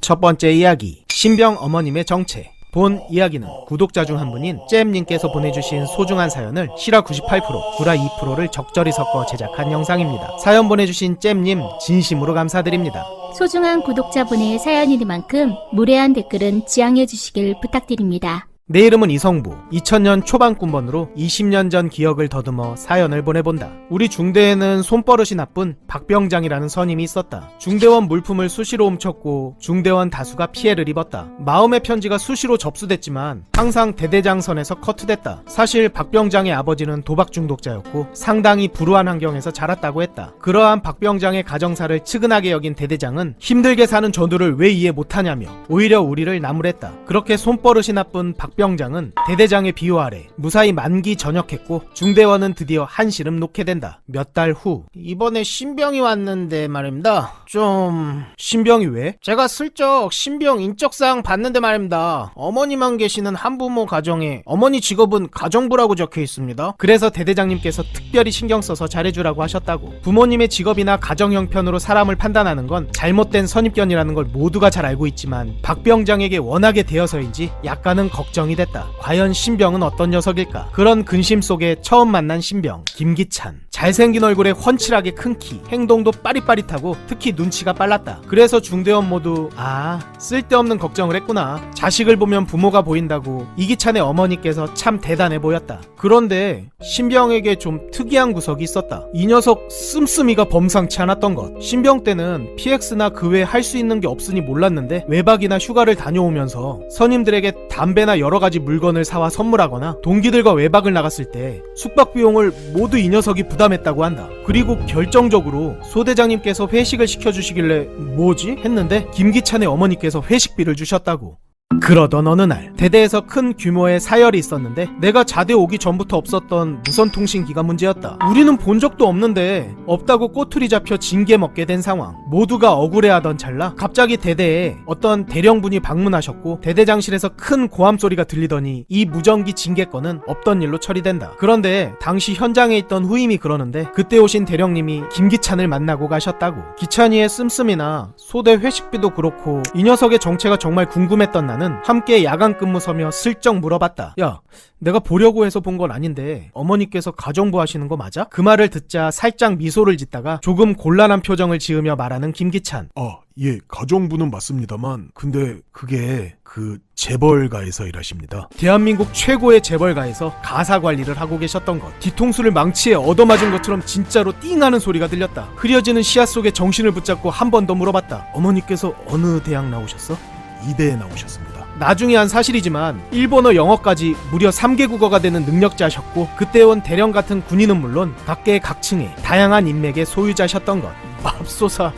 첫 번째 이야기, 신병 어머님의 정체. 본 이야기는 구독자 중 한 분인 잼님께서 보내주신 소중한 사연을 실화 98%, 구라 2%를 적절히 섞어 제작한 영상입니다. 사연 보내주신 잼님 진심으로 감사드립니다. 소중한 구독자분의 사연이니만큼 무례한 댓글은 지양해 주시길 부탁드립니다. 내 이름은 이성부, 2000년 초반 군번으로 20년 전 기억을 더듬어 사연을 보내본다. 우리 중대에는 손버릇이 나쁜 박병장이라는 선임이 있었다. 중대원 물품을 수시로 훔쳤고 중대원 다수가 피해를 입었다. 마음의 편지가 수시로 접수됐지만 항상 대대장 선에서 커트됐다. 사실 박병장의 아버지는 도박 중독자였고 상당히 불우한 환경에서 자랐다고 했다. 그러한 박병장의 가정사를 측은하게 여긴 대대장은 힘들게 사는 전우를 왜 이해 못하냐며 오히려 우리를 나무랬다. 그렇게 손버릇이 나쁜 박병장은 대대장의 비호 아래 무사히 만기 전역했고 중대원은 드디어 한시름 놓게 된다. 몇 달 후, 이번에 신병이 왔는데 말입니다. 신병이 왜? 제가 슬쩍 신병 인적사항 봤는데 말입니다. 어머니만 계시는 한부모 가정에 어머니 직업은 가정부라고 적혀 있습니다. 그래서 대대장님께서 특별히 신경 써서 잘해주라고 하셨다고. 부모님의 직업이나 가정 형편으로 사람을 판단하는 건 잘못된 선입견이라는 걸 모두가 잘 알고 있지만 박병장에게 워낙에 대여서인지 약간은 걱정이 됐다. 과연 신병은 어떤 녀석일까? 그런 근심 속에 처음 만난 신병 김기찬. 잘생긴 얼굴에 훤칠하게 큰 키, 행동도 빠릿빠릿하고 특히 눈치가 빨랐다. 그래서 중대원 모두 쓸데없는 걱정을 했구나. 자식을 보면 부모가 보인다고 이기찬의 어머니께서 참 대단해 보였다. 그런데 신병에게 좀 특이한 구석이 있었다. 이 녀석 씀씀이가 범상치 않았던 것. 신병 때는 PX나 그 외에 할 수 있는 게 없으니 몰랐는데 외박이나 휴가를 다녀오면서 선임들에게 담배나 여러가지 물건을 사와 선물하거나 동기들과 외박을 나갔을 때 숙박 비용을 모두 이 녀석이 부담했다고 한다. 그리고 결정적으로 소대장님께서 회식을 시켜주시길래 뭐지? 했는데 김기찬의 어머니께서 회식비를 주셨다고. 그러던 어느 날 대대에서 큰 규모의 사열이 있었는데 내가 자대 오기 전부터 없었던 무선통신기가 문제였다. 우리는 본 적도 없는데 없다고 꼬투리 잡혀 징계 먹게 된 상황. 모두가 억울해하던 찰나 갑자기 대대에 어떤 대령분이 방문하셨고 대대장실에서 큰 고함 소리가 들리더니 이 무전기 징계 건은 없던 일로 처리된다. 그런데 당시 현장에 있던 후임이 그러는데 그때 오신 대령님이 김기찬을 만나고 가셨다고. 기찬이의 씀씀이나 소대 회식비도 그렇고 이 녀석의 정체가 정말 궁금했던 나는 함께 야간 근무 서며 슬쩍 물어봤다. 야, 내가 보려고 해서 본 건 아닌데 어머니께서 가정부 하시는 거 맞아? 그 말을 듣자 살짝 미소를 짓다가 조금 곤란한 표정을 지으며 말하는 김기찬. 예, 가정부는 맞습니다만 근데 그게 재벌가에서 일하십니다. 대한민국 최고의 재벌가에서 가사 관리를 하고 계셨던 것. 뒤통수를 망치에 얻어맞은 것처럼 진짜로 띵하는 소리가 들렸다. 흐려지는 시야 속에 정신을 붙잡고 한 번 더 물어봤다. 어머니께서 어느 대학 나오셨어? 이대에 나오셨습니다. 나중에 한 사실이지만 일본어 영어까지 무려 3개 국어가 되는 능력자셨고 그때 온 대령 같은 군인은 물론 각계 각층의 다양한 인맥의 소유자셨던 것. 맙소사.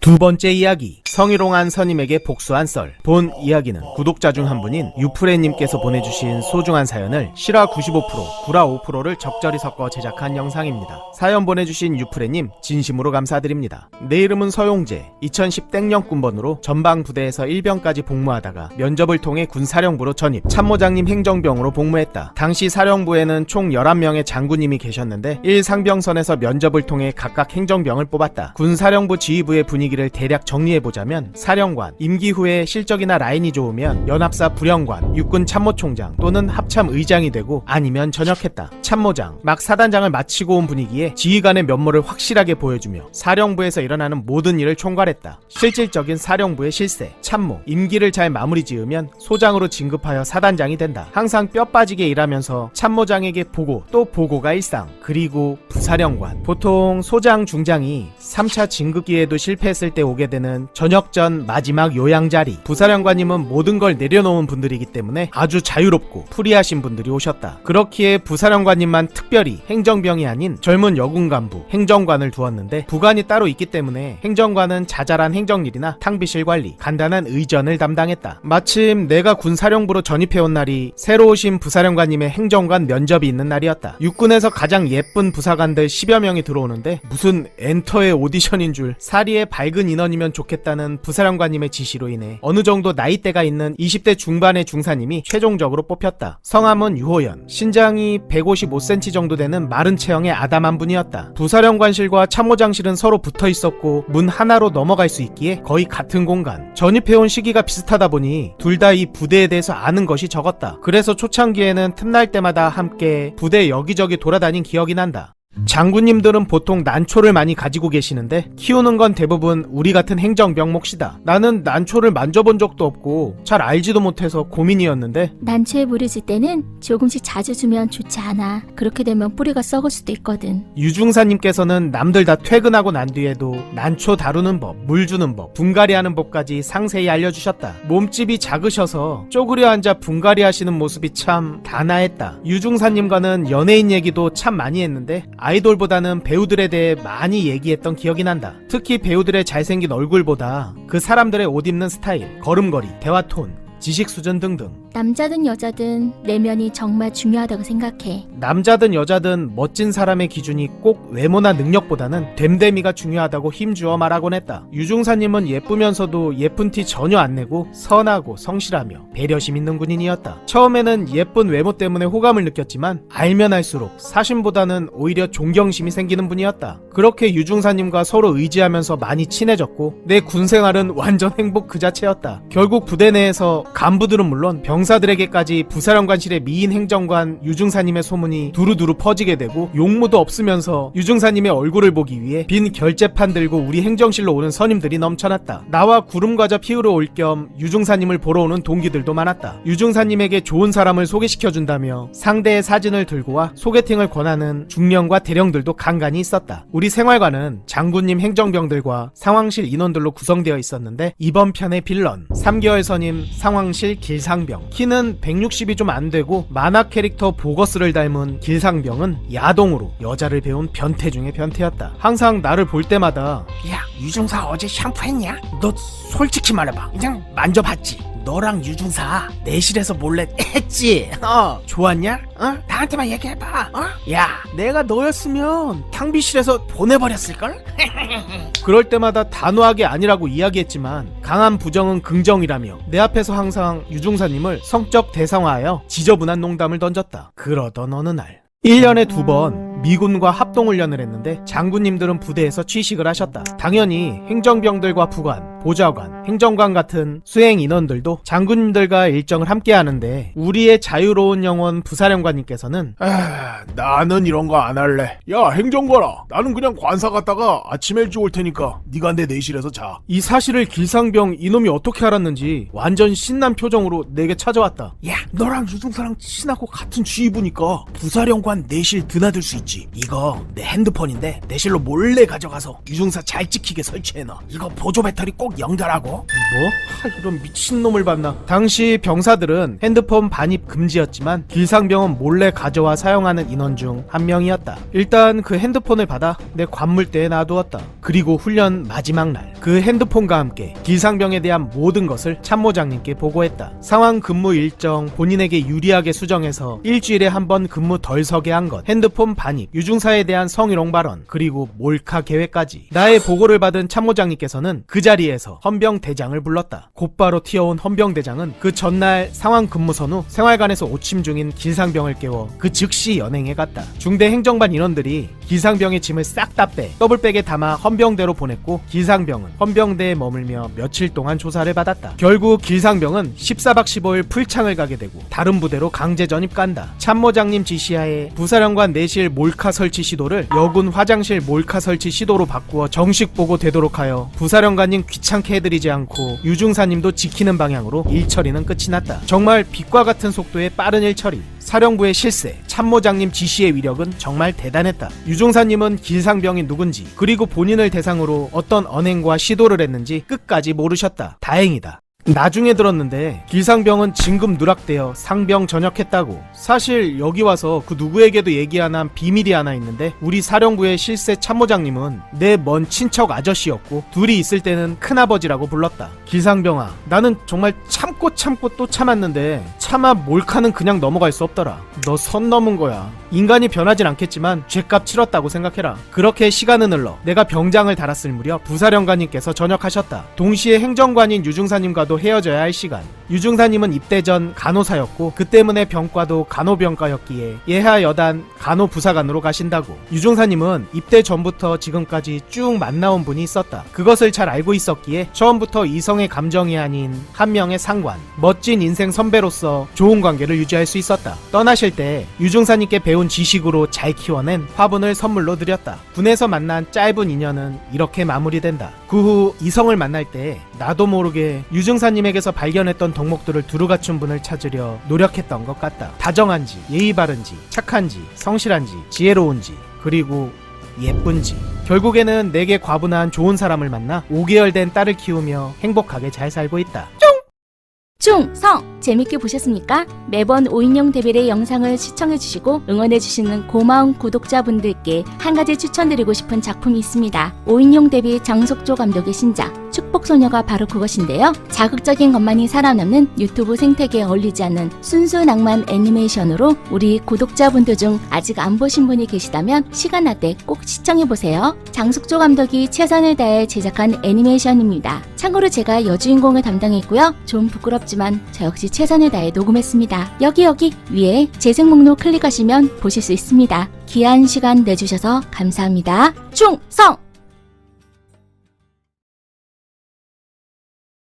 두 번째 이야기, 성희롱한 선임에게 복수한 썰. 본 이야기는 구독자 중 한 분인 유프레님께서 보내주신 소중한 사연을 실화 95%, 구라 5%를 적절히 섞어 제작한 영상입니다. 사연 보내주신 유프레님 진심으로 감사드립니다. 내 이름은 서용재, 2010땡년 군번으로 전방부대에서 1병까지 복무하다가 면접을 통해 군사령부로 전입, 참모장님 행정병으로 복무했다. 당시 사령부에는 총 11명의 장군님이 계셨는데 1상병선에서 면접을 통해 각각 행정병을 뽑았다. 군사령부 지휘부의 분위기를 대략 정리해보자면 사령관, 임기 후에 실적이나 라인이 좋으면 연합사 부령관, 육군 참모총장 또는 합참 의장이 되고 아니면 전역했다. 참모장, 막 사단장을 마치고 온 분위기에 지휘관의 면모를 확실하게 보여주며 사령부에서 일어나는 모든 일을 총괄했다. 실질적인 사령부의 실세, 참모, 임기를 잘 마무리 지으면 소장으로 진급하여 사단장이 된다. 항상 뼈 빠지게 일하면서 참모장에게 보고 또 보고가 일상. 그리고 부사령관, 보통 소장, 중장이 3차 진급기에도 실패했을 때 오게 되는 전역 전 마지막 요양 자리. 부사령관님은 모든 걸 내려놓은 분들이기 때문에 아주 자유롭고 프리하신 분들이 오셨다. 그렇기에 부사령관님만 특별히 행정병이 아닌 젊은 여군 간부, 행정관을 두었는데 부관이 따로 있기 때문에 행정관은 자잘한 행정일이나 탕비실 관리, 간단한 의전을 담당했다. 마침 내가 군사령부로 전입해온 날이 새로 오신 부사령관님의 행정관 면접이 있는 날이었다. 육군에서 가장 예쁜 부사관들 10여 명이 들어오는데 무슨 엔터의 오디션인 줄, 사리에 밝은 인원이면 좋겠다는 뽑으라는 부사령관님의 지시로 인해 어느 정도 나이대가 있는 20대 중반의 중사님이 최종적으로 뽑혔다. 성함은 유호연, 신장이 155cm 정도 되는 마른 체형의 아담한 분이었다. 부사령관실과 참모장실은 서로 붙어 있었고 문 하나로 넘어갈 수 있기에 거의 같은 공간. 전입해온 시기가 비슷하다 보니 둘 다 이 부대에 대해서 아는 것이 적었다. 그래서 초창기에는 틈날 때마다 함께 부대 여기저기 돌아다닌 기억이 난다. 장군님들은 보통 난초를 많이 가지고 계시는데 키우는 건 대부분 우리 같은 행정병 몫이다. 나는 난초를 만져본 적도 없고 잘 알지도 못해서 고민이었는데 난초에 물을 줄 때는 조금씩 자주 주면 좋지 않아. 그렇게 되면 뿌리가 썩을 수도 있거든. 유중사님께서는 남들 다 퇴근하고 난 뒤에도 난초 다루는 법, 물 주는 법, 분갈이하는 법까지 상세히 알려주셨다. 몸집이 작으셔서 쪼그려 앉아 분갈이 하시는 모습이 참 단아했다. 유중사님과는 연예인 얘기도 참 많이 했는데 아이돌보다는 배우들에 대해 많이 얘기했던 기억이 난다. 특히 배우들의 잘생긴 얼굴보다 그 사람들의 옷 입는 스타일, 걸음걸이, 대화 톤, 지식 수준 등등. 남자든 여자든 내면이 정말 중요하다고 생각해. 남자든 여자든 멋진 사람의 기준이 꼭 외모나 능력보다는 됨됨이가 중요하다고 힘주어 말하곤 했다. 유중사님은 예쁘면서도 예쁜 티 전혀 안 내고 선하고 성실하며 배려심 있는 군인이었다. 처음에는 예쁜 외모 때문에 호감을 느꼈지만 알면 알수록 사심보다는 오히려 존경심이 생기는 분이었다. 그렇게 유중사님과 서로 의지하면서 많이 친해졌고 내 군생활은 완전 행복 그 자체였다. 결국 부대 내에서 간부들은 물론 병사들에게까지 부사령관실의 미인 행정관 유중사님의 소문이 두루두루 퍼지게 되고 용무도 없으면서 유중사님의 얼굴을 보기 위해 빈 결제판 들고 우리 행정실로 오는 선임들이 넘쳐났다. 나와 구름과자 피우러 올 겸 유중사님을 보러 오는 동기들도 많았다. 유중사님에게 좋은 사람을 소개시켜준다며 상대의 사진을 들고 와 소개팅을 권하는 중령과 대령들도 간간히 있었다. 우리 생활관은 장군님 행정병들과 상황실 인원들로 구성되어 있었는데 이번 편의 빌런 3개월 선임 상황실 길상병, 키는 160이 좀 안되고 만화 캐릭터 보거스를 닮은 길상병은 야동으로 여자를 배운 변태 중에 변태였다. 항상 나를 볼 때마다 야, 유중사 어제 샴푸했냐? 너 솔직히 말해봐. 그냥 만져봤지? 너랑 유중사 내실에서 몰래 했지? 좋았냐? 나한테만 얘기해봐. 야, 내가 너였으면 탕비실에서 보내버렸을걸? 그럴 때마다 단호하게 아니라고 이야기했지만 강한 부정은 긍정이라며 내 앞에서 항상 유중사님을 성적 대상화하여 지저분한 농담을 던졌다. 그러던 어느 날 1년에 2번 미군과 합동훈련을 했는데 장군님들은 부대에서 취식을 하셨다. 당연히 행정병들과 부관, 보좌관, 행정관 같은 수행 인원들도 장군님들과 일정을 함께 하는데 우리의 자유로운 영혼 부사령관님께서는 나는 이런 거 안 할래. 야, 행정관아, 나는 그냥 관사 갔다가 아침 일찍 올 테니까 네가 내 내실에서 자. 이 사실을 길상병 이놈이 어떻게 알았는지 완전 신난 표정으로 내게 찾아왔다. 야, 너랑 유중사랑 친하고 같은 주의부니까 부사령관 내실 드나들 수 있지. 이거 내 핸드폰인데 내실로 몰래 가져가서 유중사 잘 찍히게 설치해놔. 이거 보조 배터리 꼭 연결하고. 뭐? 이런 미친놈을 봤나. 당시 병사들은 핸드폰 반입 금지였지만 길상병은 몰래 가져와 사용하는 인원 중 한 명이었다. 일단 그 핸드폰을 받아 내 관물대에 놔두었다. 그리고 훈련 마지막 날 그 핸드폰과 함께 길상병에 대한 모든 것을 참모장님께 보고했다. 상황 근무 일정 본인에게 유리하게 수정해서 일주일에 한 번 근무 덜 서게 한 것, 핸드폰 반입, 유중사에 대한 성희롱 발언, 그리고 몰카 계획까지. 나의 보고를 받은 참모장님께서는 그 자리에서 헌병대장을 불렀다. 곧바로 튀어온 헌병대장은 그 전날 상황 근무선 후 생활관에서 오침 중인 길상병을 깨워 그 즉시 연행해 갔다. 중대 행정반 인원들이 길상병의 짐을 싹 다 빼 더블백에 담아 헌병대로 보냈고 길상병은 헌병대에 머물며 며칠 동안 조사를 받았다. 결국 길상병은 14박 15일 풀창을 가게 되고 다른 부대로 강제 전입 간다. 참모장님 지시하에 부사령관 내실 몰카 설치 시도를 여군 화장실 몰카 설치 시도로 바꾸어 정식 보고 되도록 하여 부사령관님 귀찮게 해드리지 않고 유중사님도 지키는 방향으로 일처리는 끝이 났다. 정말 빛과 같은 속도의 빠른 일처리. 사령부의 실세, 참모장님 지시의 위력은 정말 대단했다. 유중사님은 길상병이 누군지 그리고 본인을 대상으로 어떤 언행과 시도를 했는지 끝까지 모르셨다. 다행이다. 나중에 들었는데 길상병은 진급 누락되어 상병 전역했다고. 사실 여기 와서 그 누구에게도 얘기 안 한 비밀이 하나 있는데 우리 사령부의 실세 참모장님은 내 먼 친척 아저씨였고 둘이 있을 때는 큰아버지라고 불렀다. 길상병아, 나는 정말 참고 또 참았는데 차마 몰카는 그냥 넘어갈 수 없더라. 너 선 넘은 거야. 인간이 변하진 않겠지만 죗값 치렀다고 생각해라. 그렇게 시간은 흘러 내가 병장을 달았을 무렵 부사령관님께서 전역하셨다. 동시에 행정관인 유중사님과도 헤어져야 할 시간. 유중사님은 입대 전 간호사였고 그 때문에 병과도 간호병과였기에 예하 여단 간호부사관으로 가신다고. 유중사님은 입대 전부터 지금까지 쭉 만나온 분이 있었다. 그것을 잘 알고 있었기에 처음부터 이성의 감정이 아닌 한 명의 상관, 멋진 인생 선배로서 좋은 관계를 유지할 수 있었다. 떠나실 때 유중사님께 배운 지식으로 잘 키워낸 화분을 선물로 드렸다. 군에서 만난 짧은 인연은 이렇게 마무리된다. 그 후 이성을 만날 때 나도 모르게 유중사님에게서 발견했던 덕목들을 두루 갖춘 분을 찾으려 노력했던 것 같다. 다정한지, 예의 바른지, 착한지, 성실한지, 지혜로운지, 그리고 예쁜지. 결국에는 내게 과분한 좋은 사람을 만나 5개월 된 딸을 키우며 행복하게 잘 살고 있다. 충성! 재밌게 보셨습니까? 매번 5인용 데빌의 영상을 시청해주시고 응원해주시는 고마운 구독자분들께 한 가지 추천드리고 싶은 작품이 있습니다. 5인용 데빌 장석조 감독의 신작 축복소녀가 바로 그것인데요. 자극적인 것만이 살아남는 유튜브 생태계에 어울리지 않는 순수 낭만 애니메이션으로 우리 구독자분들 중 아직 안 보신 분이 계시다면 시간 날 때 꼭 시청해보세요. 장석조 감독이 최선을 다해 제작한 애니메이션입니다. 참고로 제가 여주인공을 담당했고요. 좀 부끄럽지만 저 역시 최선을 다해 녹음했습니다. 여기 위에 재생 목록 클릭하시면 보실 수 있습니다. 귀한 시간 내주셔서 감사합니다. 충성!